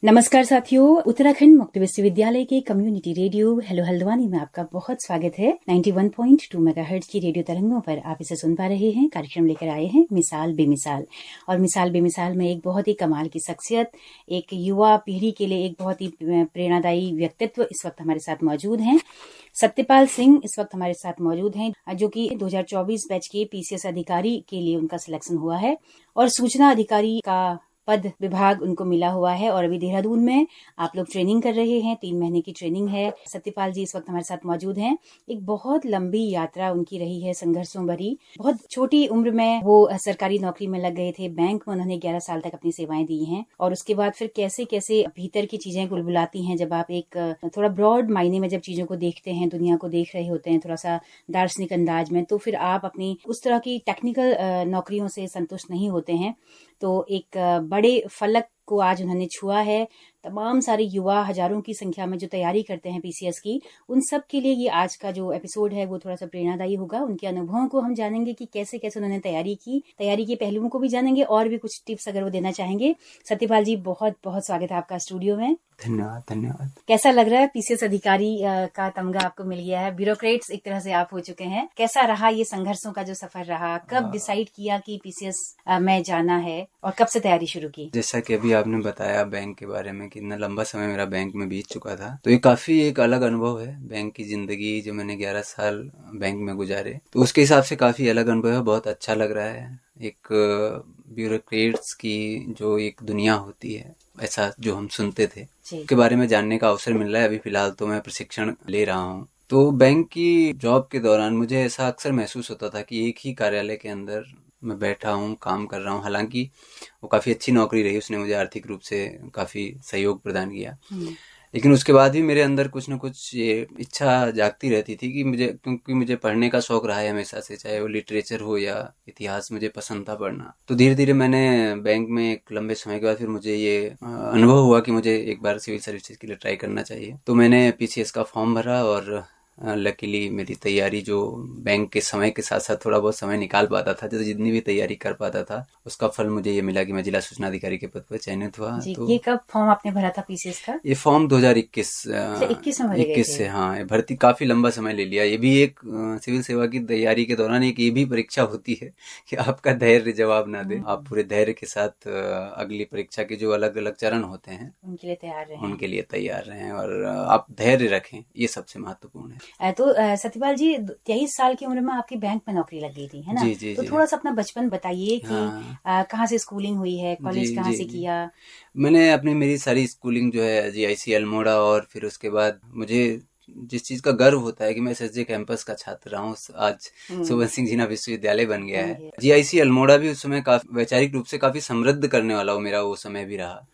नमस्कार साथियों, उत्तराखंड मुक्त विश्वविद्यालय के कम्युनिटी रेडियो हेलो हल्द्वानी में आपका बहुत स्वागत है। 91.2 मेगाहर्ट्ज की रेडियो तरंगों पर आप इसे सुन पा रहे हैं। कार्यक्रम लेकर आए हैं मिसाल बेमिसाल, और मिसाल बेमिसाल में एक बहुत ही कमाल की शख्सियत, एक युवा पीढ़ी के लिए एक बहुत ही प्रेरणादायी व्यक्तित्व इस वक्त हमारे साथ मौजूद हैं। सत्यपाल सिंह इस वक्त हमारे साथ मौजूद हैं, जो कि 2024 बैच के पीसीएस अधिकारी के लिए उनका सिलेक्शन हुआ है और सूचना अधिकारी का पद विभाग उनको मिला हुआ है। और अभी देहरादून में आप लोग ट्रेनिंग कर रहे हैं, 3 महीने की ट्रेनिंग है। सत्यपाल जी इस वक्त हमारे साथ मौजूद हैं। एक बहुत लंबी यात्रा उनकी रही है, संघर्षों भरी। बहुत छोटी उम्र में वो सरकारी नौकरी में लग गए थे। बैंक में उन्होंने 11 साल तक अपनी सेवाएं दी हैं, और उसके बाद फिर कैसे कैसे भीतर की चीजें बुलबुलाती हैं। जब आप एक थोड़ा ब्रॉड मायने में जब चीजों को देखते हैं, दुनिया को देख रहे होते हैं थोड़ा सा दार्शनिक अंदाज में, तो फिर आप अपनी उस तरह की टेक्निकल नौकरियों से संतुष्ट नहीं होते हैं। तो एक बड़े फलक को आज उन्होंने छुआ है। तमाम सारे युवा हजारों की संख्या में जो तैयारी करते हैं पीसीएस की, उन सब के लिए ये आज का जो एपिसोड है वो थोड़ा सा प्रेरणादायी होगा। उनके अनुभवों को हम जानेंगे कि कैसे कैसे उन्होंने तैयारी की, तैयारी के पहलुओं को भी जानेंगे और भी कुछ टिप्स अगर वो देना चाहेंगे। सत्यपाल जी, बहुत बहुत स्वागत है आपका स्टूडियो में। धन्यवाद धन्यवाद। कैसा लग रहा है? पीसीएस अधिकारी का तमगा आपको मिल गया है, ब्यूरोक्रेट्स एक तरह से आप हो चुके हैं। कैसा रहा ये संघर्षों का जो सफर रहा? कब डिसाइड किया कि पीसीएस में जाना है और कब से तैयारी शुरू की? जैसा कि अभी आपने बताया बैंक के बारे में, कितना लंबा समय मेरा बैंक में बीत चुका था, तो ये काफी एक अलग अनुभव है। बैंक की जिंदगी जो मैंने 11 साल बैंक में गुजारे, तो उसके हिसाब से काफी अलग अनुभव है। बहुत अच्छा लग रहा है। एक ब्यूरोक्रेट्स की जो एक दुनिया होती है, ऐसा जो हम सुनते थे, के बारे में जानने का अवसर मिल रहा है। अभी फिलहाल तो मैं प्रशिक्षण ले रहा हूँ। तो बैंक की जॉब के दौरान मुझे ऐसा अक्सर महसूस होता था कि एक ही कार्यालय के अंदर मैं बैठा हूँ, काम कर रहा हूँ। हालांकि वो काफ़ी अच्छी नौकरी रही, उसने मुझे आर्थिक रूप से काफ़ी सहयोग प्रदान किया, लेकिन उसके बाद भी मेरे अंदर कुछ न कुछ ये इच्छा जागती रहती थी कि क्योंकि मुझे पढ़ने का शौक रहा है हमेशा से, चाहे वो लिटरेचर हो या इतिहास, मुझे पसंद था पढ़ना। तो धीरे धीरे मैंने बैंक में एक लंबे समय के बाद फिर मुझे ये अनुभव हुआ कि मुझे एक बार सिविल सर्विसेज के लिए ट्राई करना चाहिए। तो मैंने पीसीएस का फॉर्म भरा, और लकीली मेरी तैयारी जो बैंक के समय के साथ साथ थोड़ा बहुत समय निकाल पाता था, तो जितनी भी तैयारी कर पाता था, उसका फल मुझे ये मिला कि मैं जिला सूचना अधिकारी के पद पर चयनित हुआ। तो ये कब फॉर्म आपने भरा था पीसीएस का? ये फॉर्म 2021 से। हाँ, भर्ती काफी लंबा समय ले लिया। ये भी एक सिविल सेवा की तैयारी के दौरान एक ये भी परीक्षा होती है कि आपका धैर्य जवाब ना दे। आप पूरे धैर्य के साथ अगली परीक्षा के जो अलग अलग चरण होते हैं उनके लिए तैयार रहें, और आप धैर्य रखें, ये सबसे महत्वपूर्ण है। तो सत्यपाल जी, 23 साल की उम्र में आपकी बैंक में नौकरी लग गई थी, है ना? तो थोड़ा सा अपना बचपन बताइए कि कहाँ से स्कूलिंग हुई है, कॉलेज कहाँ से किया? मैंने मेरी सारी स्कूलिंग जो है जीआईसी अल्मोड़ा, और फिर उसके बाद मुझे जिस चीज का गर्व होता है कि मैं एसएसजे कैंपस का छात्र रहा हूँ। आज सुबन सिंह जीना विश्वविद्यालय बन गया है। जीआईसी अल्मोड़ा भी उस समय काफी वैचारिक रूप से काफी समृद्ध करने वाला मेरा वो समय भी रहा।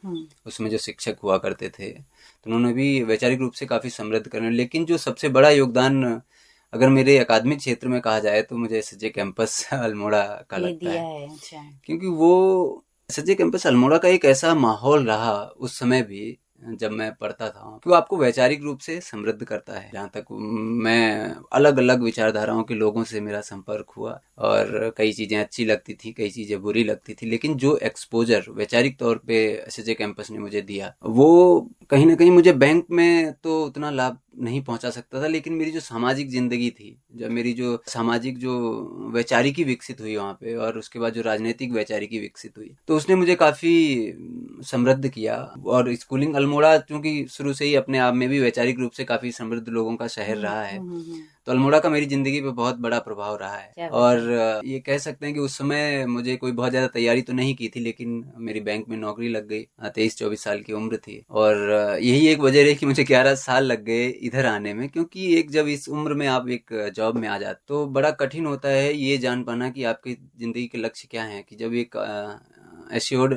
उसमें जो शिक्षक हुआ करते थे, तो उन्होंने भी वैचारिक रूप से काफी समृद्ध करने, लेकिन जो सबसे बड़ा योगदान अगर मेरे अकादमिक क्षेत्र में कहा जाए तो मुझे एसएसजे कैंपस अल्मोड़ा का लगता है। क्योंकि वो एसएसजे कैंपस अल्मोड़ा का एक ऐसा माहौल रहा उस समय भी, जब मैं पढ़ता था, कि वो आपको वैचारिक रूप से समृद्ध करता है। जहाँ तक मैं अलग अलग विचारधाराओं के लोगों से मेरा संपर्क हुआ, और कई चीजें अच्छी लगती थी, कई चीजें बुरी लगती थी, लेकिन जो एक्सपोजर वैचारिक तौर पे एसएसजे कैंपस ने मुझे दिया, वो कहीं ना कहीं मुझे बैंक में तो उतना लाभ नहीं पहुंचा सकता था, लेकिन मेरी जो सामाजिक जिंदगी थी, जब मेरी जो सामाजिक जो वैचारिकी विकसित हुई वहाँ पे, और उसके बाद जो राजनीतिक वैचारिकी विकसित हुई, तो उसने मुझे काफी समृद्ध किया। और स्कूलिंग अल्मोड़ा चूंकि शुरू से ही अपने आप में भी वैचारिक रूप से काफी समृद्ध लोगों का शहर रहा है, तो अल्मोड़ा का मेरी जिंदगी पे बहुत बड़ा प्रभाव रहा है। और ये कह सकते हैं कि उस समय मुझे कोई बहुत ज्यादा तैयारी तो नहीं की थी, लेकिन मेरी बैंक में नौकरी लग गई। 23-24 साल की उम्र थी, और यही एक वजह रही कि मुझे 11 साल लग गए इधर आने में। क्योंकि एक जब इस उम्र में आप एक जॉब में आ जाते, तो बड़ा कठिन होता है ये जान पाना कि आपकी जिंदगी के लक्ष्य क्या है। कि जब एक एश्योर्ड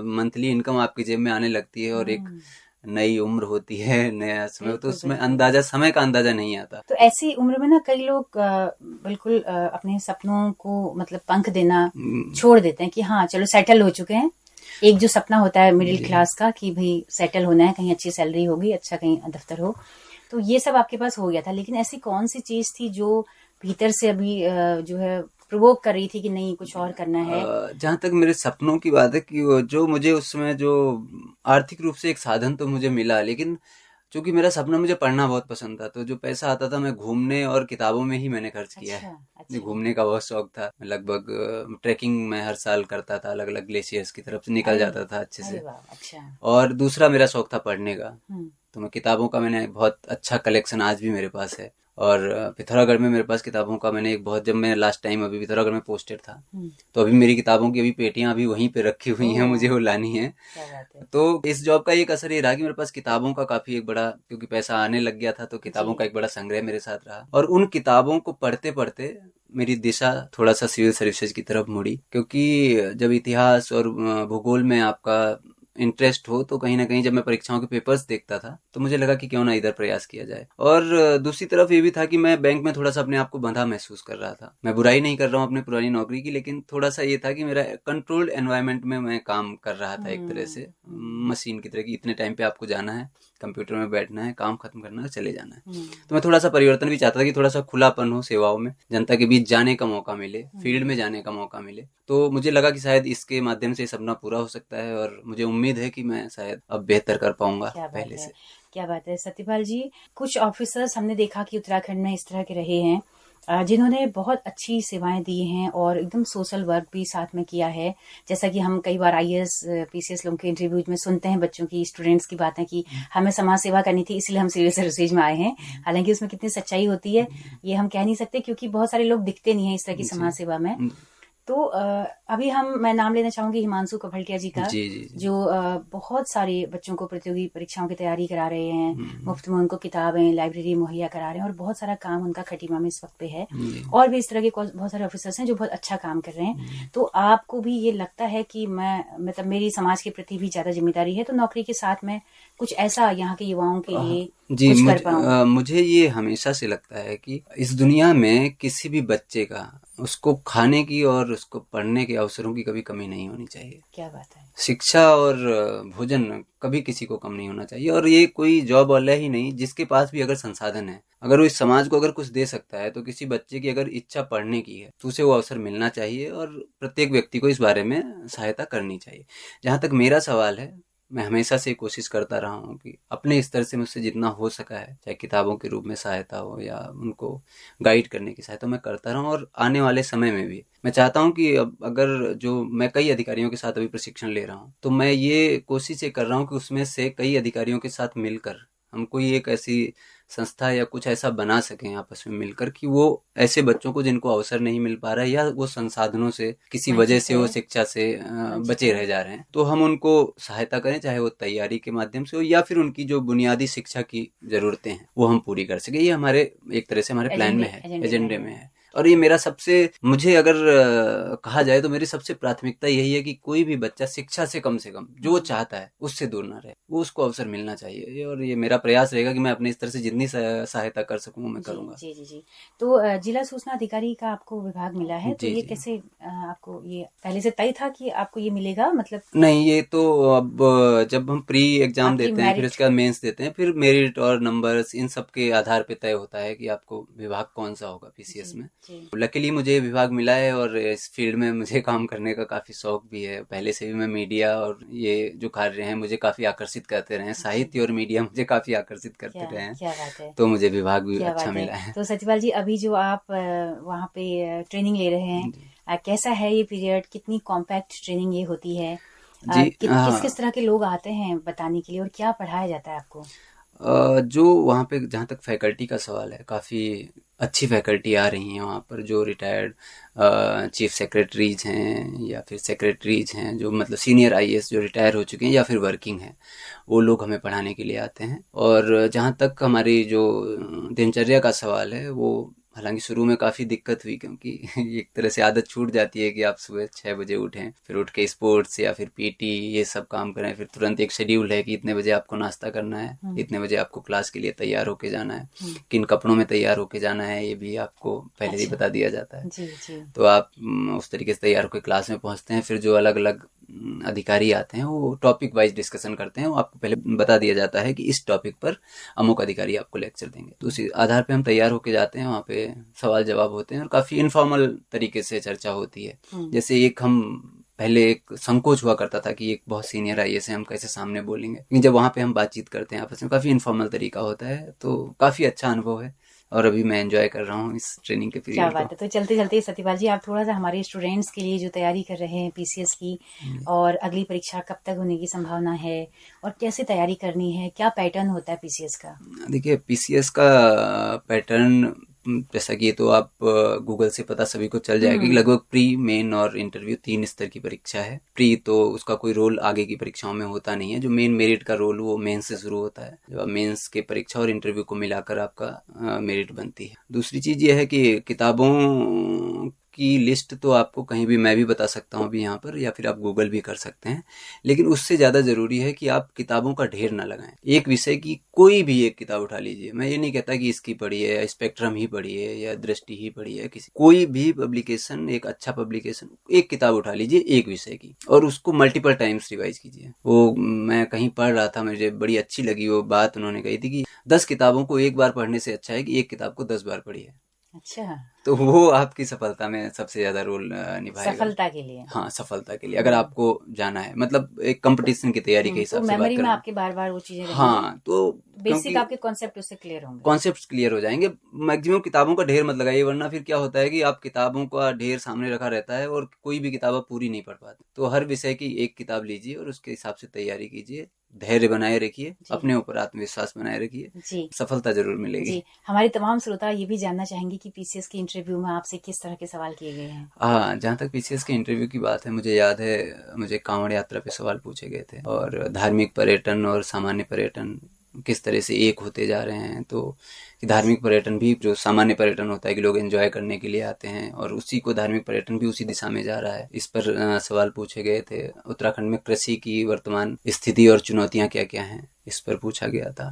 मंथली इनकम आपकी जेब में आने लगती है, और एक नई उम्र होती है, नया समय, तो उसमें समय का अंदाजा नहीं आता। तो ऐसी उम्र में ना कई लोग बिल्कुल अपने सपनों को मतलब पंख देना छोड़ देते हैं कि हाँ चलो सेटल हो चुके हैं। एक जो सपना होता है मिडिल क्लास का कि भाई सेटल होना है, कहीं अच्छी सैलरी होगी, अच्छा कहीं दफ्तर हो, तो ये सब आपके पास हो गया था। लेकिन ऐसी कौन सी चीज थी जो भीतर से अभी जो है प्रोवोक कर रही थी कि नहीं कुछ और करना है? जहाँ तक मेरे सपनों की बात है कि जो मुझे उस समय जो आर्थिक रूप से एक साधन तो मुझे मिला, लेकिन चूंकि मेरा सपना मुझे पढ़ना बहुत पसंद था, तो जो पैसा आता था मैं घूमने और किताबों में ही मैंने खर्च किया है। मुझे अच्छा। घूमने का बहुत शौक था। मैं लगभग ट्रैकिंग में हर साल करता था, अलग अलग ग्लेशियर्स की तरफ से निकल अरे जाता था अच्छे अरे से। वाह, अच्छा। और दूसरा मेरा शौक था पढ़ने का। हम्म। तो मैं किताबों का मैंने बहुत अच्छा कलेक्शन आज भी मेरे पास है। और पिथौरागढ़ में मेरे पास किताबों का मैंने एक बहुत, जब मैं लास्ट टाइम अभी पिथौरागढ़ में पोस्टेड था, हम्म। तो अभी मेरी किताबों की अभी पेटियां अभी वहीं पे रखी हुई हैं, मुझे ओह, वो लानी है। क्या बात है। तो इस जॉब का एक असर ये रहा कि मेरे पास किताबों का काफी एक बड़ा, क्योंकि पैसा आने लग गया था, तो किताबों का जी। एक बड़ा संग्रह मेरे साथ रहा। और उन किताबों को पढ़ते पढ़ते मेरी दिशा थोड़ा सा सिविल सर्विसेज की तरफ मुड़ी, क्योंकि जब इतिहास और भूगोल में आपका इंटरेस्ट हो, तो कहीं ना कहीं जब मैं परीक्षाओं के पेपर्स देखता था, तो मुझे लगा कि क्यों ना इधर प्रयास किया जाए। और दूसरी तरफ ये भी था कि मैं बैंक में थोड़ा सा अपने आप को बंधा महसूस कर रहा था। मैं बुराई नहीं कर रहा हूँ अपनी पुरानी नौकरी की, लेकिन थोड़ा सा ये था कि मेरा कंट्रोल्ड एनवायरनमेंट में मैं काम कर रहा था, एक तरह से मशीन की तरह, कि इतने टाइम पे आपको जाना है, कंप्यूटर में बैठना है, काम खत्म करना है, चले जाना है। तो मैं थोड़ा सा परिवर्तन भी चाहता था, कि थोड़ा सा खुलापन हो सेवाओं में, जनता के बीच जाने का मौका मिले, फील्ड में जाने का मौका मिले। तो मुझे लगा कि शायद इसके माध्यम से ये सपना पूरा हो सकता है, और मुझे उम्मीद है कि मैं शायद अब बेहतर कर पाऊंगा क्या बात पहले है, से। क्या बात है सत्यपाल जी। कुछ ऑफिसर्स हमने देखा कि उत्तराखंड में इस तरह के रहे हैं जिन्होंने बहुत अच्छी सेवाएं दी हैं और एकदम सोशल वर्क भी साथ में किया है। जैसा कि हम कई बार आईएएस पीसीएस लोगों के इंटरव्यूज में सुनते हैं, बच्चों की, स्टूडेंट्स की बातें कि हमें समाज सेवा करनी थी इसलिए हम सिविल सर्विसेज में आए हैं। हालांकि उसमें कितनी सच्चाई होती है ये हम कह नहीं सकते, क्योंकि बहुत सारे लोग दिखते नहीं है इस तरह की समाज सेवा में। तो अभी मैं नाम लेना चाहूंगी हिमांशु कभड़किया जी का, जी जी जी। जो बहुत सारे बच्चों को प्रतियोगी परीक्षाओं की तैयारी करा रहे हैं, मुफ्त में उनको किताबें, लाइब्रेरी मुहैया करा रहे हैं, और बहुत सारा काम उनका खटीमा में इस वक्त पे है। और भी इस तरह के बहुत सारे ऑफिसर्स हैं जो बहुत अच्छा काम कर रहे हैं। तो आपको भी ये लगता है कि मतलब मेरी समाज के प्रति भी ज्यादा जिम्मेदारी है, तो नौकरी के साथ में कुछ ऐसा यहाँ के युवाओं के लिए जी, कुछ कर पाऊं? मुझे ये हमेशा से लगता है कि इस दुनिया में किसी भी बच्चे का, उसको खाने की और उसको पढ़ने के अवसरों की कभी कमी नहीं होनी चाहिए। क्या बात है। शिक्षा और भोजन कभी किसी को कम नहीं होना चाहिए। और ये कोई जॉब वाला ही नहीं, जिसके पास भी अगर संसाधन है, अगर वो इस समाज को अगर कुछ दे सकता है, तो किसी बच्चे की अगर इच्छा पढ़ने की है, तो उसे वो अवसर मिलना चाहिए, और प्रत्येक व्यक्ति को इस बारे में सहायता करनी चाहिए। जहाँ तक मेरा सवाल है, मैं हमेशा से कोशिश करता रहा हूँ कि अपने स्तर से मुझसे जितना हो सका है, चाहे किताबों के रूप में सहायता हो या उनको गाइड करने की सहायता, मैं करता रहा हूँ। और आने वाले समय में भी मैं चाहता हूँ कि अब अगर जो मैं कई अधिकारियों के साथ अभी प्रशिक्षण ले रहा हूँ, तो मैं ये कोशिश ये कर रहा हूँ कि उसमें से कई अधिकारियों के साथ मिलकर हम कोई एक ऐसी संस्था या कुछ ऐसा बना सकें आपस में मिलकर, कि वो ऐसे बच्चों को जिनको अवसर नहीं मिल पा रहा है, या वो संसाधनों से किसी वजह वंचित से, है, वो शिक्षा से वंचित बचे है। रह जा रहे हैं, तो हम उनको सहायता करें, चाहे वो तैयारी के माध्यम से हो, या फिर उनकी जो बुनियादी शिक्षा की जरूरतें हैं वो हम पूरी कर सके। ये हमारे एक तरह से हमारे प्लान में है, एजेंडे में है। और ये मेरा सबसे, मुझे अगर कहा जाए तो मेरी सबसे प्राथमिकता यही है कि कोई भी बच्चा शिक्षा से कम जो वो चाहता है उससे दूर ना रहे, वो उसको अवसर मिलना चाहिए। और ये मेरा प्रयास रहेगा कि मैं अपने स्तर से जितनी सहायता कर सकूं मैं करूंगा। जी जी जी। तो जिला सूचना अधिकारी का आपको विभाग मिला है, तो जी ये जी। कैसे आपको ये पहले से तय था कि आपको ये मिलेगा, मतलब? नहीं, ये तो अब जब हम प्री एग्जाम आपकी देते हैं, फिर मेरिट? उसके बाद मेंस देते हैं, फिर मेरिट और नंबर्स इन सब के आधार पे तय होता है कि आपको विभाग कौन सा होगा पीसीएस जी में। जी। लकीली मुझे ये विभाग मिला है, और इस फील्ड में मुझे काम करने का काफ़ी शौक भी है। पहले से भी मैं मीडिया और ये जो कार्य हैं मुझे काफ़ी आकर्षित करते रहे हैं, साहित्य और मीडिया मुझे काफ़ी आकर्षित करते रहे हैं। क्या बात है, तो मुझे विभाग भी क्या अच्छा बात है। मिला है। तो सत्यपाल जी, अभी जो आप वहाँ पे ट्रेनिंग ले रहे हैं, जी कैसा है ये पीरियड? कितनी कॉम्पैक्ट ट्रेनिंग ये होती है? जी। किस किस तरह के लोग आते हैं बताने के लिए, और क्या पढ़ाया जाता है आपको? जो वहाँ पे, जहाँ तक फैकल्टी का सवाल है, काफ़ी अच्छी फैकल्टी आ रही हैं वहाँ पर। जो रिटायर्ड चीफ सेक्रेटरीज हैं, या फिर सेक्रेटरीज हैं, जो मतलब सीनियर आईएएस जो रिटायर हो चुके हैं या फिर वर्किंग हैं, वो लोग हमें पढ़ाने के लिए आते हैं। और जहाँ तक हमारी जो दिनचर्या का सवाल है, वो हालांकि शुरू में काफ़ी दिक्कत हुई, क्योंकि एक तरह से आदत छूट जाती है कि आप सुबह 6 बजे उठें, फिर उठ के स्पोर्ट्स या फिर पीटी ये सब काम करें, फिर तुरंत एक शेड्यूल है कि इतने बजे आपको नाश्ता करना है, इतने बजे आपको क्लास के लिए तैयार होके जाना है, किन कपड़ों में तैयार होके जाना है ये भी आपको पहले ही बता दिया जाता है। जी जी। तो आप उस तरीके से तैयार होकर क्लास में पहुंचते हैं। फिर जो अलग अलग अधिकारी आते हैं वो टॉपिक वाइज डिस्कशन करते हैं। वो आपको पहले बता दिया जाता है कि इस टॉपिक पर अमुक अधिकारी आपको लेक्चर देंगे, तो उसी आधार पे हम तैयार होके जाते हैं। वहाँ पे सवाल जवाब होते हैं और काफ़ी इनफॉर्मल तरीके से चर्चा होती है। जैसे एक हम पहले एक संकोच हुआ करता था कि एक बहुत सीनियर आईएएस है, हम कैसे सामने बोलेंगे, लेकिन जब वहाँ पे हम बातचीत करते हैं आपस में, काफ़ी इनफॉर्मल तरीका होता है, तो काफ़ी अच्छा अनुभव है और अभी मैं एंजॉय कर रहा हूँ इस ट्रेनिंग के पीरियड को। क्या बात है। तो चलते चलते सत्यपाल जी, आप थोड़ा सा हमारे स्टूडेंट्स के लिए जो तैयारी कर रहे हैं पीसीएस की, और अगली परीक्षा कब तक होने की संभावना है और कैसे तैयारी करनी है, क्या पैटर्न होता है पीसीएस का? देखिए, पीसीएस का पैटर्न जैसा कि ये तो आप गूगल से पता सभी को चल जाएगा कि लगभग प्री, मेन और इंटरव्यू 3 स्तर की परीक्षा है। प्री तो उसका कोई रोल आगे की परीक्षाओं में होता नहीं है, जो मेन मेरिट का रोल वो मेंस से शुरू होता है। जब मेंस के परीक्षा और इंटरव्यू को मिलाकर आपका मेरिट बनती है। दूसरी चीज ये है कि किताबों की लिस्ट तो आपको कहीं भी, मैं भी बता सकता हूँ अभी यहाँ पर, या फिर आप गूगल भी कर सकते हैं, लेकिन उससे ज़्यादा ज़रूरी है कि आप किताबों का ढेर ना लगाएं। एक विषय की कोई भी एक किताब उठा लीजिए। मैं ये नहीं कहता कि इसकी पढ़िए या स्पेक्ट्रम ही पढ़िए या दृष्टि ही पढ़िए, किसी कोई भी पब्लिकेशन, एक अच्छा पब्लिकेशन, एक किताब उठा लीजिए एक विषय की और उसको मल्टीपल टाइम्स रिवाइज कीजिए। वो मैं कहीं पढ़ रहा था, मुझे बड़ी अच्छी लगी वो बात, उन्होंने कही थी कि 10 किताबों को एक बार पढ़ने से अच्छा है कि एक किताब को 10 बार पढ़िए। अच्छा, तो वो आपकी सफलता में सबसे ज्यादा रोल निभाएगा। सफलता के लिए? हाँ, सफलता के लिए अगर आपको जाना है, मतलब एक कंपटीशन की तैयारी के हिसाब तो से बात मेमोरी में करें। आपके बार बार वो चीजें रहेंगी। हाँ, तो बेसिक आपके कॉन्सेप्ट उससे क्लियर होंगे। कॉन्सेप्ट्स क्लियर हो जाएंगे। मैक्सिमम किताबों का ढेर मत लगाइए, वरना फिर क्या होता है कि आप किताबों का ढेर सामने रखा रहता है और कोई भी किताब आप पूरी नहीं पढ़ पाते। तो हर विषय की एक किताब लीजिए और उसके हिसाब से तैयारी कीजिए, धैर्य बनाए रखिए, अपने ऊपर आत्मविश्वास बनाए रखिए, सफलता जरूर मिलेगी। जी, हमारे तमाम श्रोता ये भी जानना चाहेंगे कि पीसीएस के इंटरव्यू में आपसे किस तरह के सवाल किए गए हैं? हाँ, जहाँ तक पीसीएस के इंटरव्यू की बात है, मुझे याद है मुझे कांवड़ यात्रा पे सवाल पूछे गए थे और धार्मिक पर्यटन और सामान्य पर्यटन किस तरह से एक होते जा रहे हैं। तो धार्मिक पर्यटन भी जो सामान्य पर्यटन होता है कि लोग एंजॉय करने के लिए आते हैं, और उसी को धार्मिक पर्यटन भी उसी दिशा में जा रहा है, इस पर सवाल पूछे गए थे। उत्तराखंड में कृषि की वर्तमान स्थिति और चुनौतियां क्या क्या हैं, इस पर पूछा गया था।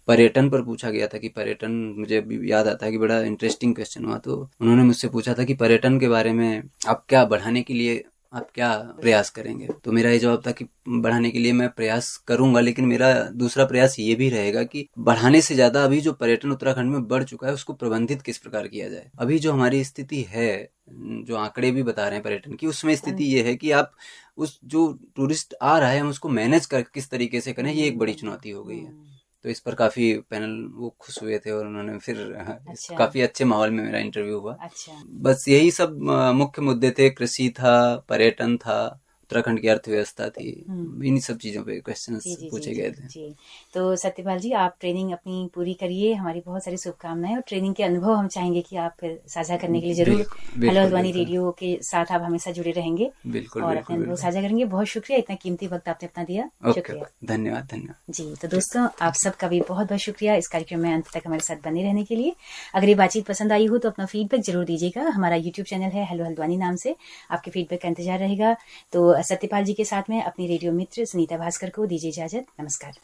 पर्यटन पर पूछा गया था कि पर्यटन, मुझे अभी याद आता है कि बड़ा इंटरेस्टिंग क्वेश्चन हुआ। तो उन्होंने मुझसे पूछा था कि पर्यटन के बारे में आप क्या बढ़ाने के लिए आप क्या प्रयास करेंगे। तो मेरा ये जवाब था कि बढ़ाने के लिए मैं प्रयास करूंगा, लेकिन मेरा दूसरा प्रयास ये भी रहेगा कि बढ़ाने से ज्यादा अभी जो पर्यटन उत्तराखंड में बढ़ चुका है उसको प्रबंधित किस प्रकार किया जाए। अभी जो हमारी स्थिति है, जो आंकड़े भी बता रहे हैं पर्यटन की, उसमें स्थिति ये है कि आप उस जो टूरिस्ट आ रहा है हम उसको मैनेज कर किस तरीके से करें, ये एक बड़ी चुनौती हो गई है। तो इस पर काफी पैनल वो खुश हुए थे और उन्होंने फिर काफी अच्छे माहौल में मेरा इंटरव्यू हुआ। बस यही सब मुख्य मुद्दे थे। कृषि था, पर्यटन था, उत्तराखंड की अर्थव्यवस्था थी, इन्हीं सब चीजों पे क्वेश्चंस पूछे गए थे। जी, तो सत्यपाल जी, आप ट्रेनिंग अपनी पूरी करिए, हमारी बहुत सारी शुभकामनाएं, और ट्रेनिंग के अनुभव हम चाहेंगे कि आप साझा करने के लिए जरूर हेलो हल्द्वानी रेडियो के साथ आप हमेशा जुड़े रहेंगे और अपने अनुभव साझा करेंगे। बहुत शुक्रिया, इतना कीमती वक्त आपने अपना दिया। शुक्रिया, धन्यवाद। जी, तो दोस्तों, आप सबका भी बहुत बहुत शुक्रिया इस कार्यक्रम में अंत तक हमारे साथ बने रहने के लिए। अगर ये बातचीत पसंद आई हो तो अपना फीडबैक जरूर दीजिएगा। हमारा यूट्यूब चैनल है हेलो हल्द्वानी नाम से, आपके फीडबैक का इंतजार रहेगा। तो सत्यपाल जी के साथ में अपनी रेडियो मित्र सुनीता भास्कर को दीजिए इजाजत। नमस्कार।